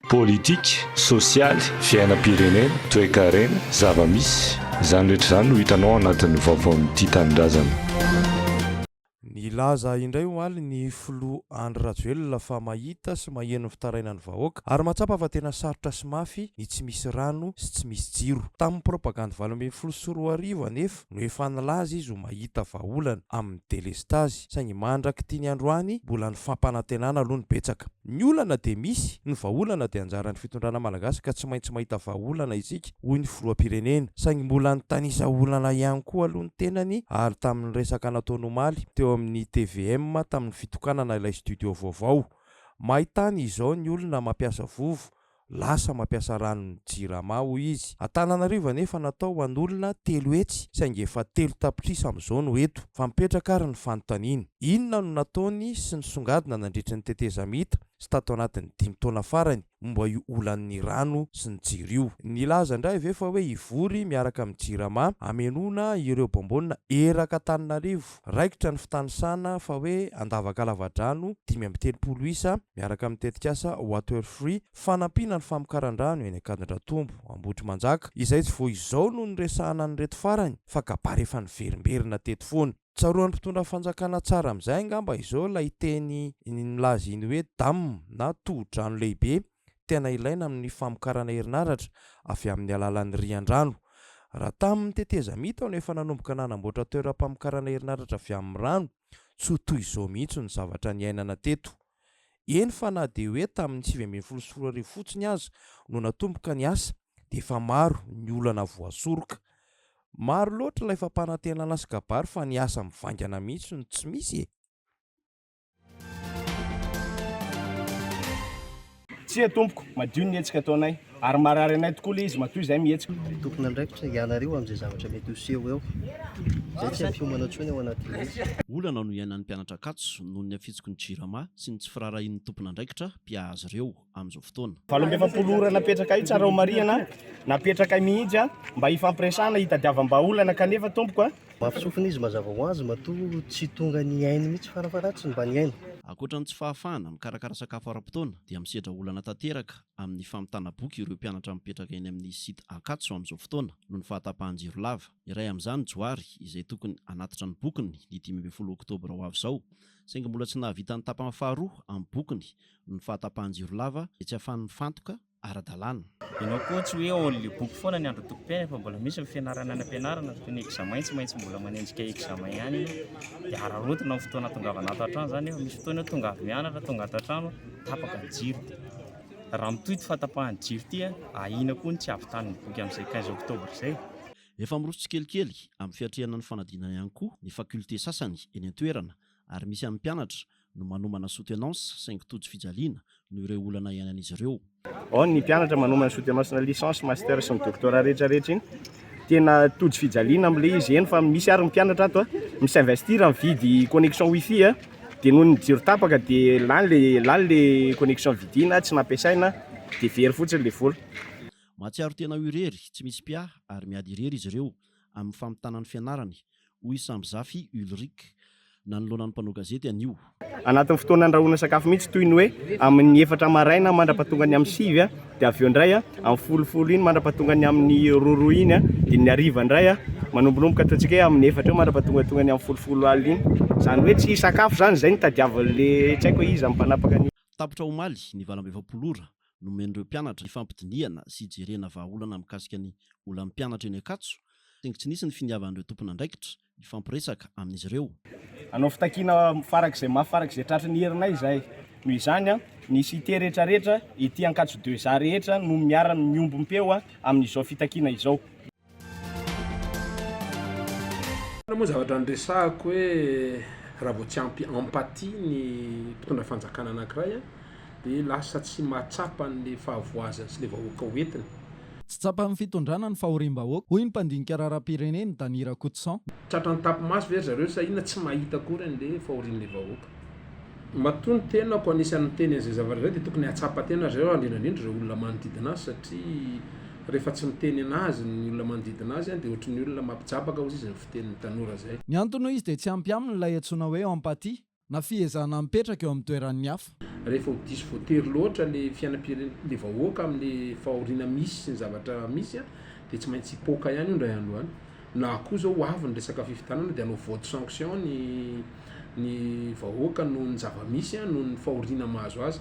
politika, sosialy, fiainam-pirenena, toe-karena, zava-misy, izany rehetra izany no hitanao anatin'ny vaovaon'ity tanindrazana. Nilaza indray oaly ny filoha Andry Rajoelina fa mahita sy maheno ny fitarainany vahoaka ary matsapa fa tena sarotra sy mafy ny tsy misy rano sy tsy misy jiro. Tamin'ny propaganda 2024 anefa no efa nilaza izy ho mahita vahaolana amin'ny delestazy saingy mandraky tiany androany mbola ny fampanantenana aloha ny betsaka. Ny olana dia misy, ny vahaolana dia anjaran'ny fitondrana malagasy ka tsy maintsy mahita vahaolana isika hoy ny filoham-pirenena saingy mbola ny tanisa olana ihany koa aloha ny tenany ary tamin'ny resaka nataony omaly teo amin'ny TVM tamin'ny fitokanana ilay studio vaovao. Mahitany izao ny olona mampiasa vovo lasa mampiasa ranony jirama hoy izy. Antananarivo anefa natao an'olona telo hetsy saingy efa telo tapitrisa amin'izao no eto fa mipetraka ary ny fanontaniana. Inona no nataony sy ny songadina nandritry ny teteza mita sy tato anatin'ny 5 taona farany momba io olan'ny rano sy ny jiro io. Nilaza indray ve fa hoe ivory miaraka amin'ny jirama amenona ireo bombonina eraka Antananarivo. Raikitra ny fitanisana fa hoe andavaka lavadrano 530 isa miaraka amin'ny tetikasa water free fanampiana ny famokaran-drano eny Akandindratombo Ambotry-Manjaka. Izay tsy vo izao no nyresahana ny reto farany fa kabary efa niverimberina teto foana. Tsaroan'ny mpitondra fanjakana tsara amin'izay angamba izao lay teny milaza iny hoe dam na tohi-drano lehibe tena ilaina amin'ny famokarana herinaratra avy amin'ny alalan'ny rian-drano. Raha tamin'ny teteza mita no efa nanomboka nanamboatra toeram-pamokarana herinaratra avy amin'ny rano, tsy ho toy izao mihitsy ny zavatra niainana teto. Eny fa na dia hoe tamin'ny 2024 fotsiny aza no natomboka ny asa dia efa maro ny olana voasoroka. Maro loatra ilay fampanantenana sy kabary fa ny asa mivangana mihitsy no tsy misy e. Tsy atompoko madio ny hetsika ataonay ary marary anay tokoa ilay izy matoy izay mihetsika. Tokony andraikitra ianareo amin'izay zavatra mety ho seho eo. Izay tsy ampiomana tsony ao anatin'ilay izy. Olana no iainan'ny mpianatra Katso noho ny afitsiko ny jirama sy ny tsy firarahin'ny tompon'andraikitra mpiahazo ireo amin'izao fotoana. 20 ora napetraka io tsara ho mariana napetraka mihitsy mba hifampiresahana hitadiavam-baolana kanefa tompoko Mafisofina izy mazava ho azy matoa tsy tonga ny ainy mihitsy farafaratsy mba ny ainy. Ankoatra ny tsy fahafahana mikarakara sakafo ara-potoana dia misedra olana tanteraka amin'ny famitana boky ireo mpianatra mipetraka eny amin'ny site Akatso amin'izao fotoana noho ny fahatapahan-jiro lava. Iray amin'izany Joary izay tokony anatitra ny bokiny ny 15 oktobra ho avy izao saingy mbola tsy nahavita ny tapany faharoa amin'ny bokiny noho ny fahatapahan-jiro lava dia tsy ahafahan'ny fantoka ara-dalàna. Ianao koa tsy hoe only boky foana ny andro tokom-piainana fa mbola misy ny fianarana any ampianarana toy ny examen tsy maintsy mbola manenjika examen ihany ianao dia ararotina amin'ny fotoana tongavana ato an-trano izany efa misy fotoana tonga avy mianatra tonga ato an-trano tapaka ny jiro. Raha mitohy ty fahatapahan'ny jiro ty ahina koa ny tsy avitan'ny boky amin'izay 15 oktobra izay. Efa miroso tsikelikely amin'ny fiatrehana ny fanadinana ihany koa ny fakulte sasany eny an-toerana ary misy amin'ny mpianatra no manomana soutenance saingy tojo fijaliana no ireo olana iainan'izy ireo. Ao ny mpianatra manomana soutenance na licence, master sy ny doctorat rehetrarehetra iny tena tojo fijaliana amin'ilay izy eny fa misy ary ny mpianatra ato misinvestir mividy connexion wifi dia noho ny jiro tapaka dia lany le connexion vidina tsy nampiasaina dia very fotsiny le vola. Mahatsiaro tena irery tsy misy pia ary miady irery izy ireo amin'ny famitana ny fianarany hoy Sambizafy Ulrik na nolona ny mpanao gazety anio. Anatin'ny fotoana andrahoana sakafo mihitsy toy ny hoe amin'ny 4 maraina mandra-patongany amin'ny 5 dia avy eo indray amin'ny 10 iny mandra-patongany amin'ny 2 iny dia ny hariva indray manombonomboka ataontsika hoe amin'ny 4 eo mandra-patongany amin'ny 10 alina iny. Izany hoe tsy sakafo izany izay ny tadiavan'le tsy haiko hoe izy amin'ny mpanapaka ny. Tapitra omaly ny 20 ora no men'ireo mpianatra ifampidiniana sy jerena vahaolana mikasika ny olan'ny mpianatra eny Akatso saingy tsy nisy ny finiavan'ireo tompon'andraikitra ifampiresaka amin'izy ireo. Anao fitakiana farak'izay mafarak'izay tratry ny herinay izay noho izany ny cité rehetrarehetra ity Ankatso 2 rehetra no miomby mpeo amin'izao fitakiana izao. Moa zavatra niresahako hoe raha vao tsy ampy empathie ny mpitondra fanjakana anankiray dia lasa tsy mahatsapa ny fahavoazana sy le vahoaka hoentiny. Tsy tsapan'ny fitondrana ny fahorim-bahoaka hoy ny mpandinika raharaham-pireneny Danira Koutsan. Tratran'ny tapimaso ve zareo sa inona tsy mahita akory an'le fahorian'le vahoaka. Matony tenako anisan'ny teny an'izay zavatra izay dia tokony hatsapa tena zareo indrindrandrindra ireo olona manodidina azy satria rehefa tsy miteny anazy ny olona manodidina azy dia ohatran'ny olona mampitsapaka hozy izy ny fitenin'ny tanora izay. Ny antony izy dia tsy ampy aminy ilay antsoina hoe empathie na fihezana mipetraka eo amin'ny toeran'ny hafa. rehefa ho diso voatery loatra le fiainam-pirenena le vahoaka amin'le fahoriana misy sy ny zavatra misy a dia tsy maintsy hipoaka ihany io indray andro any na koa zao ho avy ny resaka fifidianana dia hanao vote sanction ny vahoaka noho ny zavamisy a noho ny fahoriana mahazo azy.